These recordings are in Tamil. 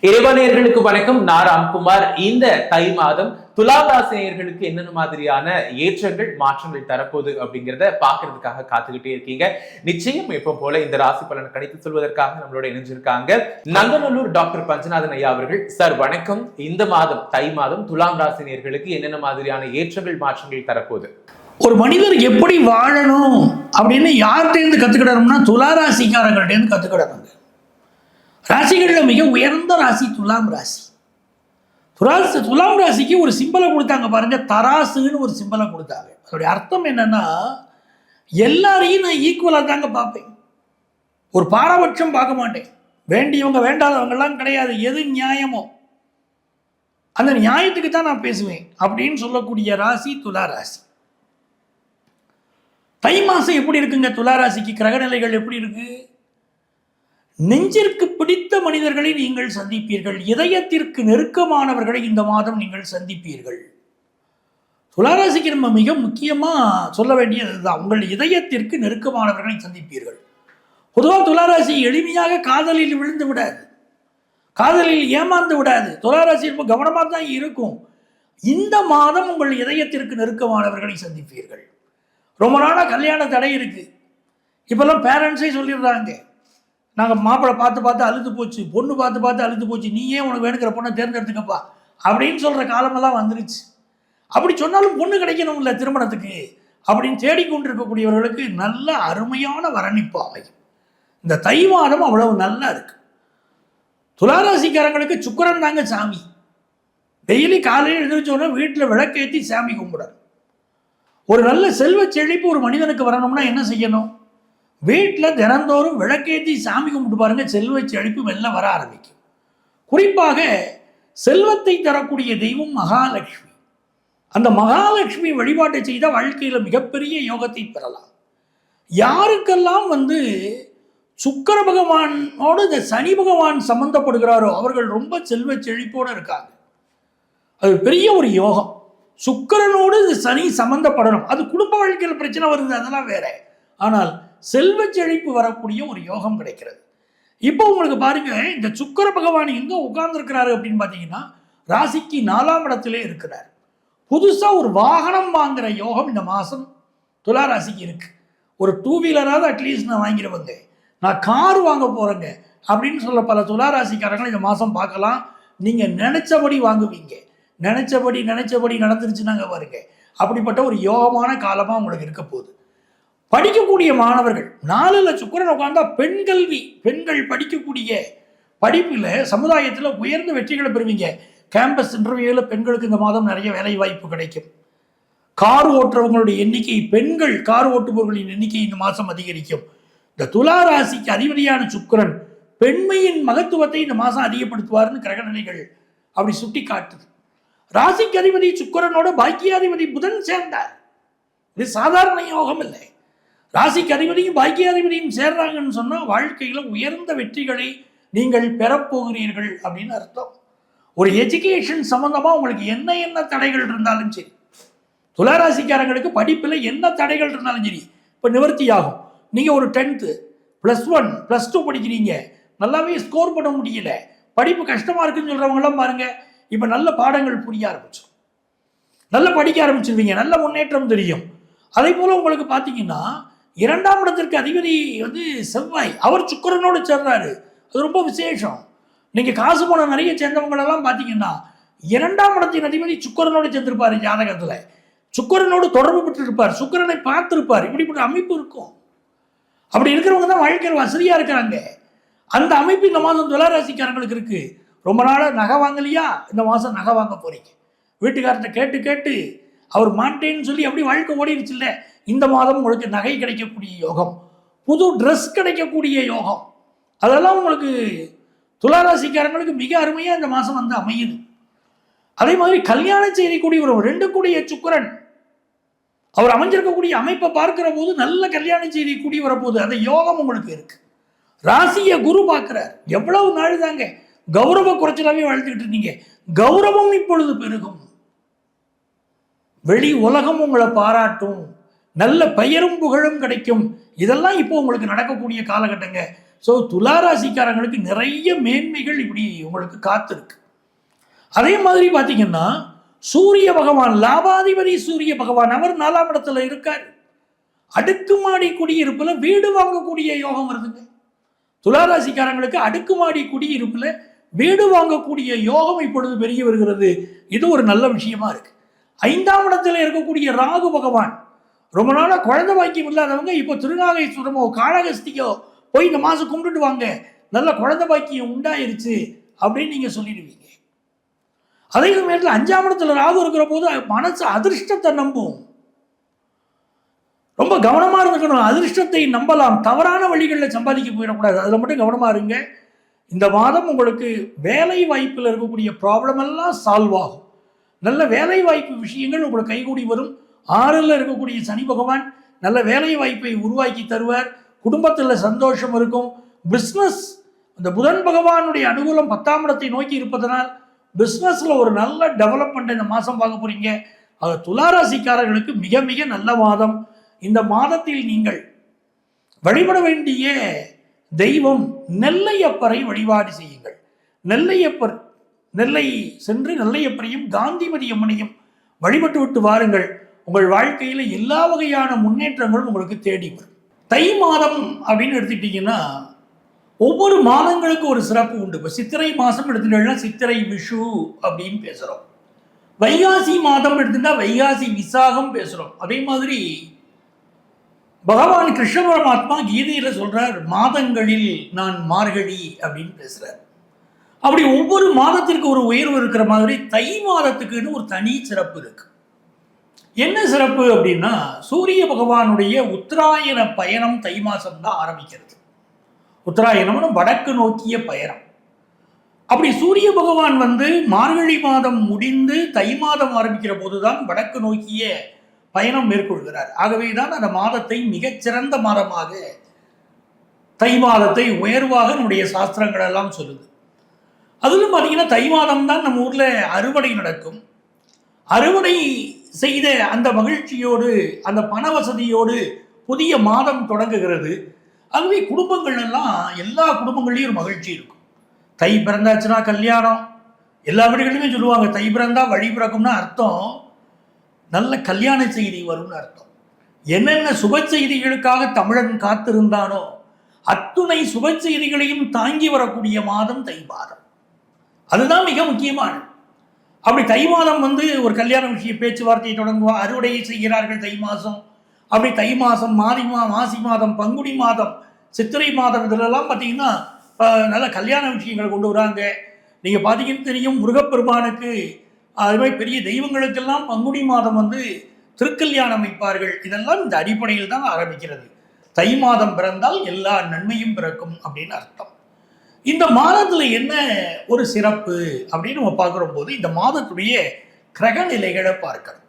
இறைவனியர்களுக்கு வணக்கம். நான் ராம்குமார். இந்த தை மாதம் துலாம் ராசி நேயர்களுக்கு என்னென்ன மாதிரியான ஏற்றங்கள் மாற்றங்கள் தரப்போகுது அப்படிங்கிறத பாக்குறதுக்காக காத்துக்கிட்டே இருக்கீங்க. நிச்சயம் எப்போ போல இந்த ராசி பலனை கணித்து சொல்வதற்காக நம்மளோட இணைஞ்சிருக்காங்க நங்கநல்லூர் டாக்டர் பஞ்சநாதன் ஐயா அவர்கள். சார் வணக்கம். இந்த மாதம் தை மாதம் துலாம் ராசி நேயர்களுக்கு என்னென்ன மாதிரியான ஏற்றங்கள் மாற்றங்கள் தரப்போகுது? ஒரு மனிதர் எப்படி வாழணும் அப்படின்னு யார்கிட்டேருந்து கத்துக்கிடணும்னா துளாராசிக்காரங்கள்டேருந்து கத்துக்கிடணுங்க. ராசிகளில் மிக உயர்ந்த ராசி துலாம் ராசி. துலாம் ராசிக்கு ஒரு சிம்பலை கொடுத்தாங்க பாருங்க, தராசுன்னு ஒரு சிம்பலை கொடுத்தாங்க. அதோடைய அர்த்தம் என்னன்னா, எல்லாரையும் நான் ஈக்குவலாக தாங்க பார்ப்பேன், ஒரு பாரபட்சம் பார்க்க மாட்டேன். வேண்டியவங்க வேண்டாதவங்கெல்லாம் கிடையாது, எது நியாயமோ அந்த நியாயத்துக்கு தான் நான் பேசுவேன் அப்படின்னு சொல்லக்கூடிய ராசி துலா ராசி. தை மாசம் எப்படி இருக்குங்க துளாராசிக்கு? கிரகநிலைகள் எப்படி இருக்கு? நெஞ்சிற்கு பிடித்த மனிதர்களை நீங்கள் சந்திப்பீர்கள், இதயத்திற்கு நெருக்கமானவர்களை இந்த மாதம் நீங்கள் சந்திப்பீர்கள். துளாராசிக்கு நம்ம மிக முக்கியமாக சொல்ல வேண்டியதுதான், உங்கள் இதயத்திற்கு நெருக்கமானவர்களை சந்திப்பீர்கள். பொதுவாக துளாராசி எளிமையாக காதலில் விழுந்து விடாது, காதலில் ஏமாந்து விடாது. துளாராசி ரொம்ப கவனமாக தான் இருக்கும். இந்த மாதம் உங்கள் இதயத்திற்கு நெருக்கமானவர்களை சந்திப்பீர்கள். ரொம்ப நாளாக கல்யாண தடை இருக்கு, இப்பெல்லாம் பேரண்ட்ஸே சொல்லிடுறாங்க, நாங்கள் மாப்பிள்ளை பார்த்து பார்த்து அழுது போச்சு, பொண்ணு பார்த்து பார்த்து அழுது போச்சு, நீ ஏன் உனக்கு வேணுங்கிற பொண்ணை தேர்ந்தெடுத்துக்கப்பா அப்படின்னு சொல்கிற காலமெல்லாம் வந்துருச்சு. அப்படி சொன்னாலும் பொண்ணு கிடைக்கணும் இல்லை திருமணத்துக்கு அப்படின்னு தேடிக்கொண்டிருக்கக்கூடியவர்களுக்கு நல்ல அருமையான வரணிப்பாவை இந்த தை மாதம் அவ்வளவு நல்லா இருக்கு. துளாராசிக்காரங்களுக்கு சுக்கிரன் தாங்க சாமி. டெய்லி காலையில் எழுந்திரிச்சோன்னா வீட்டில் விளக்கேற்றி சாமி கும்பிடணும். ஒரு நல்ல செல்வ செழிப்பு ஒரு மனிதனுக்கு வரணும்னா என்ன செய்யணும்? வீட்டில் தினந்தோறும் விளக்கேற்றி சாமி கும்பிட்டு பாருங்க, செல்வ செழிப்பு மெல்ல வர ஆரம்பிக்கும். குறிப்பாக செல்வத்தை தரக்கூடிய தெய்வம் மகாலட்சுமி. அந்த மகாலட்சுமி வழிபாட்டை செய்தால் வாழ்க்கையில் மிகப்பெரிய யோகத்தை பெறலாம். யாருக்கெல்லாம் சுக்கிர பகவானோடு இந்த சனி பகவான் சம்பந்தப்படுகிறாரோ அவர்கள் ரொம்ப செல்வ செழிப்போடு இருக்காங்க. அது பெரிய ஒரு யோகம். சுக்கிரனோடு இந்த சனி சம்பந்தப்படணும். அது குடும்ப வாழ்க்கையில் பிரச்சனை வருது, அதெல்லாம் வேற. ஆனால் செல்வ செழிப்பு வரக்கூடிய ஒரு யோகம் கிடைக்கிறது. இப்போ உங்களுக்கு பாருங்க, இந்த சுக்கிர பகவான் எங்க உட்கார்ந்துருக்கிறாரு அப்படின்னு பார்த்தீங்கன்னா, ராசிக்கு 4ஆம் இடத்திலே இருக்கிறார். புதுசா ஒரு வாகனம் வாங்குற யோகம் இந்த மாசம் துலா ராசிக்கு இருக்கு. ஒரு 2 வீலராவது அட்லீஸ்ட் நான் வாங்கிடுவேங்க, நான் கார் வாங்க போறேங்க அப்படின்னு சொல்ல பல துலா ராசிக்காரங்களை இந்த மாசம் பார்க்கலாம். நீங்க நினைச்சபடி வாங்குவீங்க, நினைச்சபடி நடந்துருச்சுன்னாங்க பாருங்க. அப்படிப்பட்ட ஒரு யோகமான காலமா உங்களுக்கு இருக்க போகுது. படிக்கக்கூடிய மாணவர்கள் 4ல் சுக்கிரன் உட்கார்ந்தா பெண்கல்வி, பெண்கள் படிக்கக்கூடிய படிப்பில் சமுதாயத்தில் உயர்ந்த வெற்றிகளை பெறுவீங்க. கேம்பஸ் இன்டர்வியூவில் பெண்களுக்கு இந்த மாதம் நிறைய வேலை வாய்ப்பு கிடைக்கும். கார் ஓட்டுறவங்களுடைய எண்ணிக்கை, பெண்கள் கார் ஓட்டுபவர்களின் எண்ணிக்கை இந்த மாதம் அதிகரிக்கும். இந்த துலா ராசிக்கு அதிபதியான சுக்கிரன் பெண்மையின் மகத்துவத்தை இந்த மாதம் அதிகப்படுத்துவார்னு கிரகநிலைகள் அப்படி சுட்டி காட்டுது. ராசிக்கு அதிபதி சுக்கிரனோட பாக்கியாதிபதி புதன் சேர்ந்தார். இது சாதாரண யோகம் இல்லை. ராசிக்கு அதிபதியும் பாக்கியாதிபதியும் சேர்றாங்கன்னு சொன்னால் வாழ்க்கையில் உயர்ந்த வெற்றிகளை நீங்கள் பெறப்போகிறீர்கள் அப்படின்னு அர்த்தம். ஒரு எஜுகேஷன் சம்பந்தமாக உங்களுக்கு என்ன தடைகள் இருந்தாலும் சரி, துளாராசிக்காரங்களுக்கு படிப்பில் என்ன தடைகள் இருந்தாலும் சரி இப்போ நிவர்த்தி ஆகும். நீங்கள் ஒரு 10th +1 +2 படிக்கிறீங்க, நல்லாவே ஸ்கோர் பண்ண முடியல, படிப்பு கஷ்டமாக இருக்குன்னு சொல்கிறவங்களாம் பாருங்க, இப்போ நல்ல பாடங்கள் புரிய ஆரம்பிச்சிடும், நல்லா படிக்க ஆரம்பிச்சிருவீங்க, நல்ல முன்னேற்றம் தெரியும். அதே போல் உங்களுக்கு பார்த்தீங்கன்னா 2ஆம் இடத்திற்கு அதிபதி செவ்வாய், அவர் சுக்கிரனோடு சேர்றாரு. அது ரொம்ப விசேஷம். நீங்கள் காசு பணம் நிறைய சேர்ந்தவங்களெல்லாம் பார்த்தீங்கன்னா 2ஆம் இடத்தின் அதிபதி சுக்கிரனோடு சேர்ந்திருப்பார். ஜாதகத்தில் சுக்கிரனோடு தொடர்பு பெற்றிருப்பார், சுக்கிரனை பார்த்திருப்பார். இப்படிப்பட்ட அமைப்பு இருக்கும். அப்படி இருக்கிறவங்க தான் வாழ்க்கையில் வசதியாக இருக்கிறாங்க. அந்த அமைப்பு இந்த மாதம் துளாராசிக்காரங்களுக்கு இருக்கு. ரொம்ப நாளாக நகை வாங்கலையா, இந்த மாதம் நகை வாங்க போறீங்க. வீட்டுக்காரத்தை கேட்டு அவர் மாட்டேன்னு சொல்லி அப்படி வாழ்க்கை ஓடிடுச்சு இல்லை, இந்த மாதம் உங்களுக்கு நகை கிடைக்கக்கூடிய யோகம், புது ட்ரெஸ் கிடைக்கக்கூடிய யோகம், அதெல்லாம் உங்களுக்கு துளாராசிக்காரங்களுக்கு மிக அருமையாக இந்த மாதம் அமையுது. அதே மாதிரி கல்யாணம் செய்யக்கூடிய ஒரு 2 கூடிய சுக்கிரன் அவர் அமைஞ்சிருக்கக்கூடிய அமைப்பை பார்க்கிற போது நல்ல கல்யாணம் செய்தி கூடி வரப்போகுது. அந்த யோகம் உங்களுக்கு இருக்கு. ராசியை குரு பார்க்கிறார். எவ்வளவு நாள் தாங்க கௌரவ குறைச்சலாவே வாழ்த்துக்கிட்டு இருந்தீங்க, கௌரவம் இப்பொழுது பெருகும். வெளி உலகம் உங்களை பாராட்டும், நல்ல பெயரும் புகழும் கிடைக்கும். இதெல்லாம் இப்போ உங்களுக்கு நடக்கக்கூடிய காலகட்டங்க. ஸோ துளாராசிக்காரங்களுக்கு நிறைய மேன்மைகள் இப்படி உங்களுக்கு காத்திருக்கு. அதே மாதிரி பார்த்தீங்கன்னா சூரிய பகவான், லாபாதிபதி சூரிய பகவான், அவர் 4ஆம் இடத்துல இருக்கார். அடுக்குமாடி குடியிருப்புல வீடு வாங்கக்கூடிய யோகம் வருதுங்க. துளாராசிக்காரங்களுக்கு அடுக்குமாடி குடியிருப்புல வீடு வாங்கக்கூடிய யோகம் இப்பொழுது பெருகி வருகிறது. இது ஒரு நல்ல விஷயமா இருக்கு. 5ஆம் இடத்துல இருக்கக்கூடிய ராகு பகவான், ரொம்ப நாளா குழந்தை பாக்கியம் இல்லாதவங்க இப்போ திருநாகேஸ்வரமோ காளகஸ்தியோ போய் இந்த மாசம் கும்பிட்டுட்டு வாங்க, நல்ல குழந்தை பாக்கியம் உண்டாயிருச்சு அப்படின்னு நீங்க சொல்லிடுவீங்க. அதே சமயத்தில் 5ஆம் இடத்துல ராகு இருக்கிற போது மனசு அதிர்ஷ்டத்தை நம்பும். ரொம்ப கவனமா இருந்துக்கணும். அதிர்ஷ்டத்தை நம்பலாம், தவறான வழிகளில் சம்பாதிக்க போயிடக்கூடாது. அதில் மட்டும் கவனமா இருங்க. இந்த மாதம் உங்களுக்கு வேலை வாய்ப்பில் இருக்கக்கூடிய ப்ராப்ளம் எல்லாம் சால்வ் ஆகும். நல்ல வேலை வாய்ப்பு விஷயங்கள் உங்களுக்கு கைகூடி வரும். 6ல் இருக்கக்கூடிய சனி பகவான் நல்ல வேலை வாய்ப்பை உருவாக்கி தருவார். குடும்பத்தில் சந்தோஷம் இருக்கும். பிஸ்னஸ், அந்த புதன் பகவானுடைய அனுகூலம் 10ஆம் இடத்தை நோக்கி இருப்பதனால் பிஸ்னஸ்ல ஒரு நல்ல டெவலப்மெண்ட் இந்த மாதம் பார்க்க போறீங்க. அது துளாராசிக்காரர்களுக்கு மிக மிக நல்ல மாதம். இந்த மாதத்தில் நீங்கள் வழிபட வேண்டிய தெய்வம் நெல்லையப்பரை வழிபாடு செய்யுங்கள். நெல்லையப்பர், நெல்லை சென்று நெல்லையப்பரையும் காந்திமதி அம்மனையும் வழிபட்டு விட்டு வாருங்கள். உங்கள் வாழ்க்கையில் எல்லா வகையான முன்னேற்றங்களும் உங்களுக்கு தேடி வரும். தை மாதம் அப்படின்னு எடுத்துக்கிட்டீங்கன்னா ஒவ்வொரு மாதங்களுக்கு ஒரு சிறப்பு உண்டு. இப்போ சித்திரை மாதம் எடுத்துட்டோம்னா சித்திரை விஷு அப்படின்னு பேசுகிறோம். வைகாசி மாதம் எடுத்துட்டா வைகாசி விசாகம் பேசுகிறோம். அதே மாதிரி பகவான் கிருஷ்ண பரமாத்மா கீதையில சொல்றார், மாதங்களில் நான் மார்கழி அப்படின்னு பேசுறார். அப்படி ஒவ்வொரு மாதத்திற்கு ஒரு உயர்வு இருக்கிற மாதிரி தை மாதத்துக்குன்னு ஒரு தனி சிறப்பு இருக்கு. என்ன சிறப்பு அப்படின்னா, சூரிய பகவானுடைய உத்தராயண பயணம் தை மாசம் தான் ஆரம்பிக்கிறது. உத்தராயணம்னு வடக்கு நோக்கிய பயணம். அப்படி சூரிய பகவான் மார்கழி மாதம் முடிந்து தை மாதம் ஆரம்பிக்கிற போதுதான் வடக்கு நோக்கிய பயணம் மேற்கொள்கிறார். ஆகவே தான் அந்த மாதத்தை மிகச்சிறந்த மாதமாக, தை மாதத்தை உயர்வாக நம்முடைய சாஸ்திரங்கள் எல்லாம் சொல்லுது. அதிலும் பார்த்தீங்கன்னா தை மாதம் தான் நம்ம ஊர்ல அறுவடை நடக்கும். அறுவடை செய்த அந்த மகிழ்ச்சியோடு, அந்த பண வசதியோடு புதிய மாதம் தொடங்குகிறது. ஆகவே குடும்பங்கள் எல்லாம், எல்லா குடும்பங்கள்லையும் ஒரு மகிழ்ச்சி இருக்கும். தை பிறந்தாச்சுன்னா கல்யாணம். எல்லா வீடுகளிலுமே சொல்லுவாங்க, தை பிறந்தா வழி பிறக்கும்னா அர்த்தம் நல்ல கல்யாண செய்தி வரும்னு அர்த்தம். என்னென்ன சுப செய்திகளுக்காக தமிழன் காத்திருந்தானோ அத்துணை சுப செய்திகளையும் தாங்கி வரக்கூடிய மாதம் தை மாதம். அதுதான் மிக முக்கியமானது. அப்படி தை மாதம் ஒரு கல்யாண விஷய பேச்சுவார்த்தையை தொடங்குவோம். அறுவடையை செய்கிறார்கள் தை மாதம். அப்படி தை மாதம், மாசி மாதம், பங்குனி மாதம், சித்திரை மாதம், இதிலெல்லாம் பார்த்தீங்கன்னா நல்ல கல்யாண விஷயங்களை கொண்டு வராங்க. நீங்கள் பார்த்தீங்கன்னு தெரியும், முருகப்பெருமானுக்கு அது மாதிரி பெரிய தெய்வங்களுக்கெல்லாம் பங்குனி மாதம் திருக்கல்யாணம் வைப்பார்கள். இதெல்லாம் இந்த அடிப்படையில் தான் ஆரம்பிக்கிறது. தை மாதம் பிறந்தால் எல்லா நன்மையும் பிறக்கும் அப்படின்னு அர்த்தம். இந்த மாதத்துல என்ன ஒரு சிறப்பு அப்படின்னு நம்ம பார்க்கிற போது, இந்த மாதத்துடைய கிரக நிலைகளை பார்க்கணும்.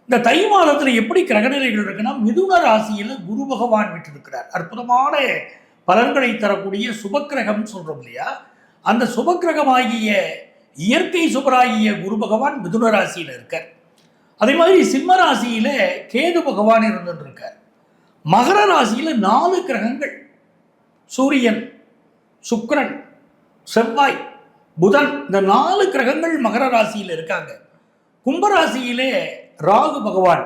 இந்த தை மாதத்துல எப்படி கிரக நிலைகள் இருக்குன்னா, மிதுன ராசியில குரு பகவான் விட்டிருக்கிறார். அற்புதமான பலன்களை தரக்கூடிய சுபக்கிரகம் சொல்றோம் இல்லையா, அந்த சுபக்கிரகமாகிய இயற்கை சுபராகிய குரு பகவான் மிதுன ராசியில இருக்கார். அதே மாதிரி சிம்ம ராசியில கேது பகவான் இருந்துட்டு இருக்கார். மகர ராசியில 4 கிரகங்கள், சூரியன், சுக்கிரன், செவ்வாய், புதன், இந்த 4 கிரகங்கள் மகர ராசியில இருக்காங்க. கும்பராசியிலே ராகு பகவான்,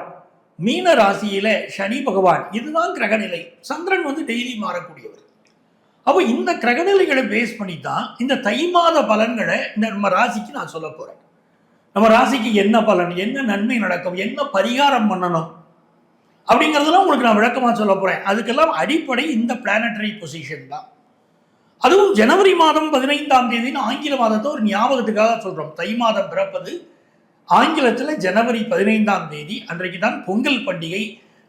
மீன ராசியில சனி பகவான். இதுதான் கிரகநிலை. சந்திரன் டெய்லி மாறக்கூடியவர். அப்போ இந்த கிரகநிலைகளை பேஸ் பண்ணி தான் இந்த தை மாத பலன்களை நம்ம ராசிக்கு நான் சொல்ல போறேன். நம்ம ராசிக்கு என்ன பலன், என்ன நன்மை நடக்கும், என்ன பரிகாரம் பண்ணணும் அப்படிங்கிறதெல்லாம் உங்களுக்கு நான் விளக்கமா சொல்ல போறேன். அதுக்கெல்லாம் அடிப்படை இந்த பிளானட்டரி பொசிஷன் தான். அதுவும் ஜனவரி மாதம் 15ஆம் தேதின்னு ஆங்கில மாதத்தை ஒரு ஞாபகத்துக்காக சொல்றோம். தை மாதம் பிறப்பது ஆங்கிலத்தில் ஜனவரி 15ஆம் தேதி. அன்றைக்கு தான் பொங்கல் பண்டிகை.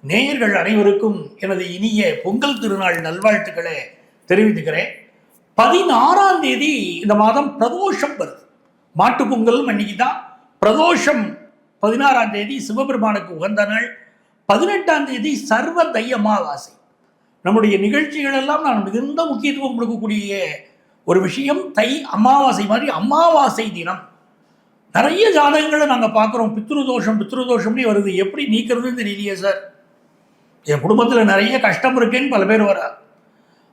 நேயர்கள் அனைவருக்கும் எனது இனிய பொங்கல் திருநாள் நல்வாழ்த்துக்களை தெரிவித்துக்கிறேன். 16ஆம் தேதி இந்த மாதம் பிரதோஷம் வருது. மாட்டு பொங்கல் அன்னைக்கு தான் பிரதோஷம். 16ஆம் தேதி சிவபெருமானுக்கு உகந்த நாள். 18ஆம் தேதி சர்வ தை அமாவாசை. நம்முடைய நிகழ்ச்சிகள் எல்லாம் நான் மிகுந்த முக்கியத்துவம் கொடுக்கக்கூடிய ஒரு விஷயம் தை அமாவாசை மாதிரி அமாவாசை தினம். நிறைய ஜாதகங்களை நாங்கள் பார்க்குறோம். பித்ருதோஷம்னே வருது. எப்படி நீக்கிறதுன்னு தெரியலையே சார், என் குடும்பத்தில் நிறைய கஷ்டம் இருக்குன்னு பல பேர் வரா.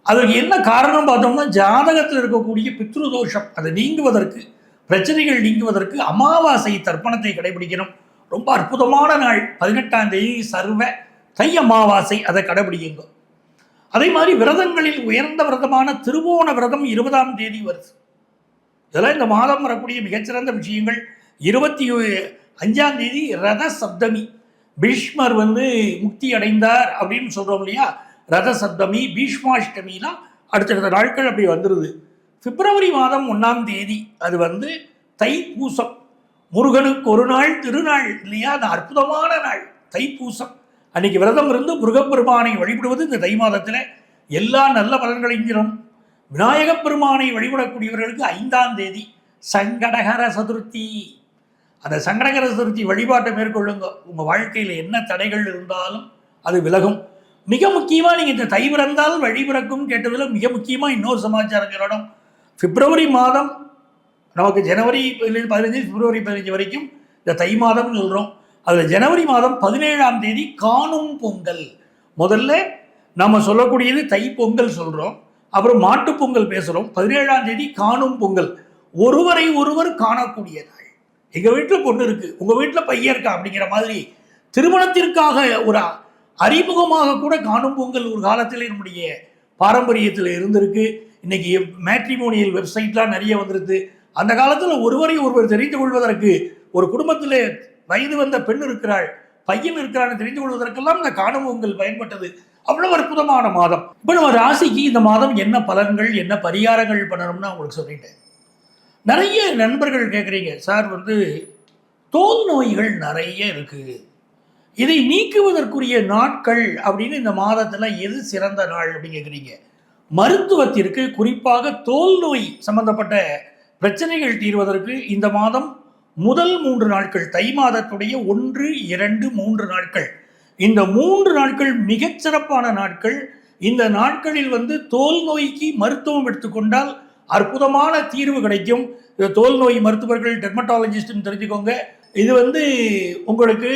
அதற்கு என்ன காரணம் பார்த்தோம்னா ஜாதகத்தில் இருக்கக்கூடிய பித்ருதோஷம் அதை நீங்குவதற்கு, பிரச்சனைகள் நீங்குவதற்கு அமாவாசை தர்ப்பணத்தை கடைபிடிக்கணும். ரொம்ப அற்புதமான நாள் 18ஆம் தேதி சர்வ தை அமாவாசை, அதை கடைபிடிக்குங்க. அதே மாதிரி விரதங்களில் உயர்ந்த விரதமான திருவோண விரதம் 20ஆம் தேதி வருது. இதெல்லாம் இந்த மாதம் வரக்கூடிய மிகச்சிறந்த விஷயங்கள். 25ஆம் தேதி ரத சப்தமி, பீஷ்மர் முக்தி அடைந்தார் அப்படின்னு சொல்றோம் இல்லையா, ரத சப்தமி, பீஷ்மாஷ்டமிலாம் அடுத்தடுத்த நாட்கள் அப்படி வந்துடுது. பிப்ரவரி மாதம் 1ஆம் தேதி அது தைப்பூசம், முருகனுக்கு ஒரு நாள் திருநாள் இல்லையா, அந்த அற்புதமான நாள் தைப்பூசம். அன்னைக்கு விரதம் இருந்து முருகப்பெருமானை வழிபடுவது இந்த தை மாதத்தில் எல்லா நல்ல பலன்களையும் தரும். விநாயகப் பெருமானை வழிபடக்கூடியவர்களுக்கு 5ஆம் தேதி சங்கடகர சதுர்த்தி. அந்த சங்கடகர சதுர்த்தி வழிபாட்டை மேற்கொள்ளுங்க. உங்கள் வாழ்க்கையில் என்ன தடைகள் இருந்தாலும் அது விலகும். மிக முக்கியமாக நீங்கள் இந்த தை பிறந்தால் வழி பிறக்கும் கேட்டதில் மிக முக்கியமாக இன்னொரு சமாச்சாரம் சொல்லணும். பிப்ரவரி மாதம் நமக்கு ஜனவரி 15 பிப்ரவரி 15 வரைக்கும் இந்த தை மாதம்னு சொல்கிறோம். அதில் ஜனவரி மாதம் 17ஆம் தேதி காணும் பொங்கல். முதல்ல நம்ம சொல்லக்கூடியது தை பொங்கல் சொல்கிறோம், அப்புறம் மாட்டுப் பொங்கல் பேசுகிறோம். 17ஆம் தேதி காணும் பொங்கல், ஒருவரை ஒருவர் காணக்கூடிய நாள். எங்கள் வீட்டில் பொண்ணு இருக்குது, உங்கள் வீட்டில் பையன் இருக்கா அப்படிங்கிற மாதிரி திருமணத்திற்காக ஒரு அறிமுகமாக கூட காணும் பொங்கல் ஒரு காலத்தில் நம்முடைய பாரம்பரியத்தில் இருந்திருக்கு. இன்னைக்கு மேட்ரிமோனியல் வெப்சைட்லாம் நிறைய வந்துருது. அந்த காலத்தில் ஒருவரை ஒருவர் தெரிந்து கொள்வதற்கு, ஒரு குடும்பத்தில் வயது வந்த பெண் இருக்கிறாள், பையன் இருக்கிறான்னு தெரிந்து கொள்வதற்கெல்லாம் இந்த காணும் பொங்கல் பயன்பட்டது. அவ்வளவு அற்புதமான மாதம். இப்போ நம்ம ராசிக்கு இந்த மாதம் என்ன பலன்கள், என்ன பரிகாரங்கள் பண்ணணும்னு உங்களுக்கு சொல்லிட்டேன். நிறைய நண்பர்கள் கேட்குறீங்க, சார் தோல் நோய்கள் நிறைய இருக்குது, இதை நீக்குவதற்குரிய நாட்கள் அப்படின்னு இந்த மாதத்தில் எது சிறந்த நாள் அப்படின்னு கேட்குறீங்க. மருத்துவத்திற்கு, குறிப்பாக தோல் நோய் சம்பந்தப்பட்ட பிரச்சனைகள் தீர்வதற்கு இந்த மாதம் முதல் 3 நாட்கள், தை மாதத்துடைய 1, 2, 3 நாட்கள், இந்த 3 நாட்கள் மிகச்சிறப்பான நாட்கள். இந்த நாட்களில் தோல் நோய்க்கு மருத்துவம் எடுத்துக்கொண்டால் அற்புதமான தீர்வு கிடைக்கும். தோல் நோய் மருத்துவர்கள், டெர்மட்டாலஜிஸ்ட்னு தெரிஞ்சுக்கோங்க. இது உங்களுக்கு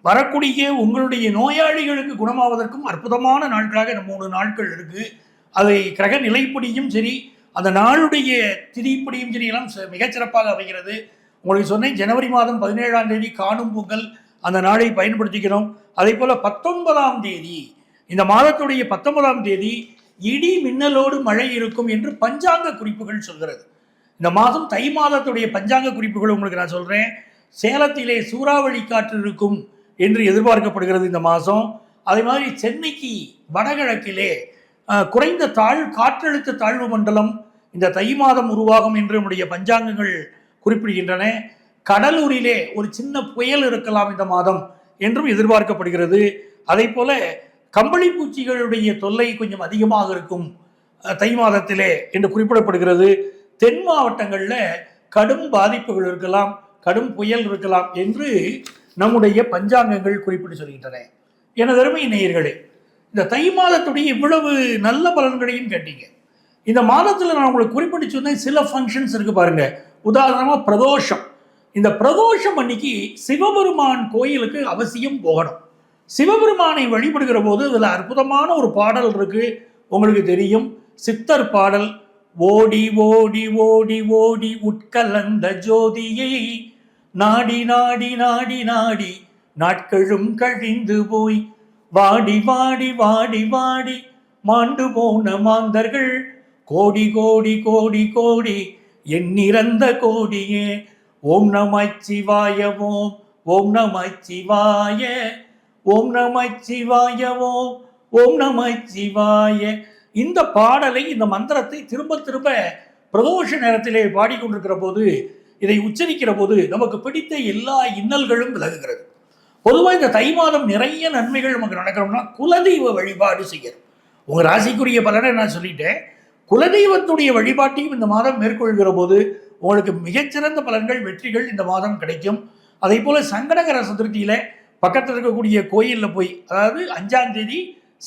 வரக்கூடிய உங்களுடைய நோயாளிகளுக்கு குணமாவதற்கும் அற்புதமான நாட்களாக இந்த 3 நாட்கள் இருக்குது. அதை கிரக நிலைப்படியும் சரி, அந்த நாளுடைய திதிப்படியும் சரி எல்லாம் மிகச்சிறப்பாக அமைகிறது. உங்களுக்கு சொன்னேன், ஜனவரி மாதம் 17ஆம் தேதி காணும் பொங்கல், அந்த நாளை பயன்படுத்திக்கணும். அதே போல் 19ஆம் தேதி, இந்த மாதத்துடைய 19ஆம் தேதி இடி மின்னலோடு மழை இருக்கும் என்று பஞ்சாங்க குறிப்புகள் சொல்கிறது. இந்த மாதம் தை மாதத்துடைய பஞ்சாங்க குறிப்புகள் உங்களுக்கு நான் சொல்கிறேன். சேலத்திலே சூறாவளி காற்று இருக்கும் என்று எதிர்பார்க்கப்படுகிறது இந்த மாதம். அதே மாதிரி சென்னைக்கு வடகிழக்கிலே குறைந்த காற்றழுத்த தாழ்வு மண்டலம் இந்த தை மாதம் உருவாகும் என்று நம்முடைய பஞ்சாங்கங்கள் குறிப்பிடுகின்றன. கடலூரிலே ஒரு சின்ன புயல் இருக்கலாம் இந்த மாதம் என்றும் எதிர்பார்க்கப்படுகிறது. அதே போல கம்பளி பூச்சிகளுடைய தொல்லை கொஞ்சம் அதிகமாக இருக்கும் தை மாதத்திலே என்று குறிப்பிடப்படுகிறது. தென் மாவட்டங்களில் கடும் பாதிப்புகள் இருக்கலாம், கடும் புயல் இருக்கலாம் என்று நம்முடைய பஞ்சாங்கங்கள் குறிப்பிட்டு சொல்கின்றன. எனது அருமை நேயர்களே, இந்த தை மாதத்துடைய இவ்வளவு நல்ல பலன்களையும் கேட்டீங்க. இந்த மாதத்தில் நான் உங்களுக்கு குறிப்பிட்டு சொன்னேன், சில ஃபங்க்ஷன்ஸ் இருக்கு பாருங்க. உதாரணமாக பிரதோஷம். இந்த பிரதோஷம் அன்னைக்கு சிவபெருமான் கோயிலுக்கு அவசியம் போகணும். சிவபெருமானை வழிபடுகிற போது அதில் அற்புதமான ஒரு பாடல் இருக்கு, உங்களுக்கு தெரியும், சித்தர் பாடல். ஓடி ஓடி ஓடி ஓடி உட்கலந்த ஜோதியை நாடி நாடி நாடி நாடி நாட்களும் கழிந்து போய் வாடி வாடி வாடி வாடி மாண்டு போன மாந்தர்கள் கோடி கோடி கோடி கோடி எண்ணிறந்த கோடியே ஓம் நமச்சிவாய ஓம் ஓம் நமச்சிவாய ஓம் நமச்சிவாய ஓம் ஓம் நமச்சிவாய. இந்த பாடலை, இந்த மந்திரத்தை திரும்ப திரும்ப பிரதோஷ நேரத்திலே பாடிக்கொண்டிருக்கிற போது, இதை உச்சரிக்கிற போது நமக்கு பிடித்த எல்லா இன்னல்களும் விலகுகிறது. பொதுவாக இந்த தை மாதம் நிறைய நன்மைகள் நமக்கு நடக்கணும்னா குலதெய்வ வழிபாடு செய்யணும். உங்கள் ராசிக்குரிய பலனை நான் சொல்லிட்டேன். குலதெய்வத்துடைய வழிபாட்டையும் இந்த மாதம் மேற்கொள்கிற போது உங்களுக்கு மிகச்சிறந்த பலன்கள், வெற்றிகள் இந்த மாதம் கிடைக்கும். அதே போல் சங்கடகர சதுர்த்தியில் பக்கத்தில் இருக்கக்கூடிய கோயிலில் போய், அதாவது 5ஆம் தேதி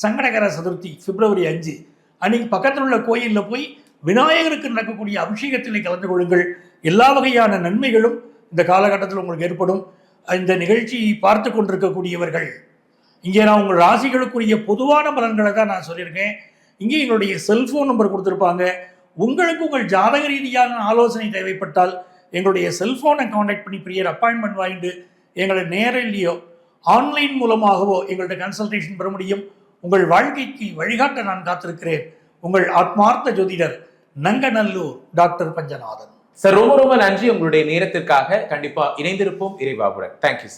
சங்கடகர சதுர்த்தி பிப்ரவரி 5 அன்னைக்கு பக்கத்தில் உள்ள கோயிலில் போய் விநாயகருக்கு நடக்கக்கூடிய அபிஷேகத்தில் கலந்து கொள்ளுங்கள். எல்லா வகையான நன்மைகளும் இந்த காலகட்டத்தில் உங்களுக்கு ஏற்படும். இந்த நிகழ்ச்சியை பார்த்து கொண்டிருக்கக்கூடியவர்கள், இங்கே நான் உங்கள் ராசிகளுக்குரிய பொதுவான பலன்களை தான் நான் சொல்லியிருக்கேன். இங்கே எங்களுடைய செல்போன் நம்பர் கொடுத்துருப்பாங்க. உங்களுக்கு உங்கள் ஜாதக ரீதியான ஆலோசனை தேவைப்பட்டால் எங்களுடைய செல்போனை காண்டாக்ட் பண்ணி ப்ரியர் அப்பாயின்மெண்ட் வாங்கிட்டு எங்களை நேரிலேயோ ஆன்லைன் மூலமாகவோ எங்கள்கிட்ட கன்சல்டேஷன் பெற முடியும். உங்கள் வாழ்க்கைக்கு வழிகாட்ட நான் காத்திருக்கிறேன். உங்கள் ஆத்மார்த்த ஜோதிடர் நங்கநல்லூர் டாக்டர் பஞ்சநாதன். சார் ரொம்ப ரொம்ப நன்றி. உங்களுடைய நேரத்திற்காக கண்டிப்பா இணைந்திருப்போம். இறைவாவுடன். தேங்க்யூ.